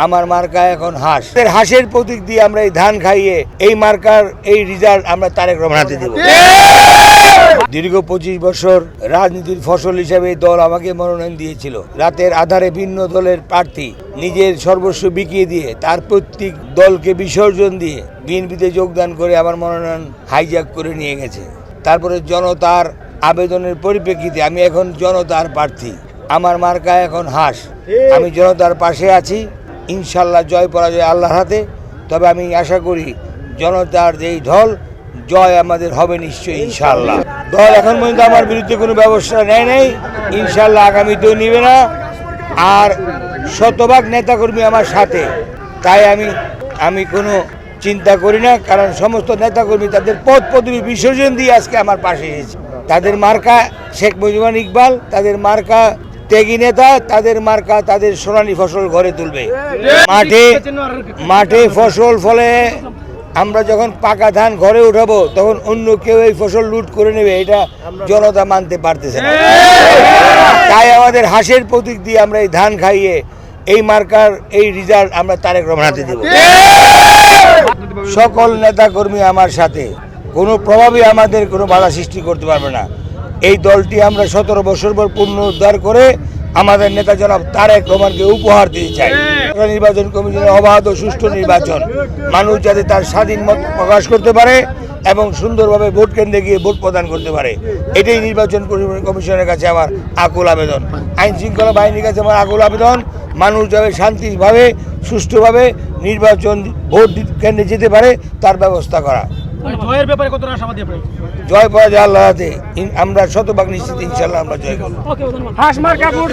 আমার মার্কা এখন হাঁস। হাঁসের প্রতীক দিয়ে আমরা এই ধান খাইয়ে এই মার্কার এই রিজাল্ট আমরা তারেক রহমান হাতে দেব। দীর্ঘ 25 বছর রাজনীতির ফসল হিসেবে দল আমাকে মনোনয়ন দিয়েছিল। রাতের আধারে ভিন্ন দলের প্রার্থী নিজের সর্বস্ব বিকিয়ে দিয়ে তার প্রত্যেক দলকে বিসর্জন দিয়ে বিএনপিতে যোগদান করে আমার মনোনয়ন হাইজ্যাক করে নিয়ে গেছে। তারপরে জনতার আবেদনের পরিপ্রেক্ষিতে আমি এখন জনতার প্রার্থী। আমার মার্কা এখন হাঁস। আমি জনতার পাশে আছি। ইনশাল্লাহ জয় পরাজয় আল্লাহর হাতে। তবে আমি আশা করি জনতার যেই ঢল জয় আমাদের হবে নিশ্চয়ই ইনশাল্লাহ। দল এখন পর্যন্ত আমার বিরুদ্ধে কোনো ব্যবস্থা নেয় নাই, ইনশাল্লাহ আগামীতেও নিবে না। আর শতভাগ নেতাকর্মী আমার সাথে, তাই আমি কোনো চিন্তা করি না, কারণ সমস্ত নেতাকর্মী তাদের পদ পদবি বিসর্জন দিয়ে আজকে আমার পাশে এসেছে। তাদের মার্কা শেখ মুজিবুর ইকবাল, তাদের মার্কা ত্যাগী নেতা, তাদের মার্কা তাদের সোনালী ফসল ঘরে তুলবে। মাঠে ফসল ফলে আমরা যখন পাকা ধান ঘরে উঠাবো তখন অন্য কেউ এই ফসল লুট করে নেবে, এটা জনতা মানতে পারতেছে না। তাই আমাদের হাঁসের প্রতীক দিয়ে আমরা এই ধান খাইয়ে এই মার্কার এই রিজাল্ট আমরা তারেক রহমান হাতে দেব। সকল নেতা কর্মী আমার সাথে, কোনো প্রভাবই আমাদের কোনো বাধা সৃষ্টি করতে পারবে না। এই দলটি আমরা 17 বছর পর পুনরুদ্ধার করে আমাদের নেতা জনাব তারেক রহমানকে উপহার দিতে চাই। নির্বাচন কমিশনের অবাধ ও সুষ্ঠু নির্বাচন, মানুষ যাতে তার স্বাধীন মত প্রকাশ করতে পারে এবং সুন্দরভাবে ভোট কেন্দ্রে গিয়ে ভোট প্রদান করতে পারে, এটাই নির্বাচন কমিশনের কাছে আমার আকুল আবেদন। আইন শৃঙ্খলা বাহিনীর কাছে আমার আকুল আবেদন, মানুষ যাবে শান্তিভাবে সুষ্ঠুভাবে নির্বাচন ভোট কেন্দ্রে যেতে পারে তার ব্যবস্থা করা। জয়ের ব্যাপারে কত আশাবাদী আপনি? জয় পরাজয় আল্লাহ হাতে, আমরা শতভাগ নিশ্চিত ইনশাল্লাহ আমরা জয় করব। হাঁস মার্কা ভোট।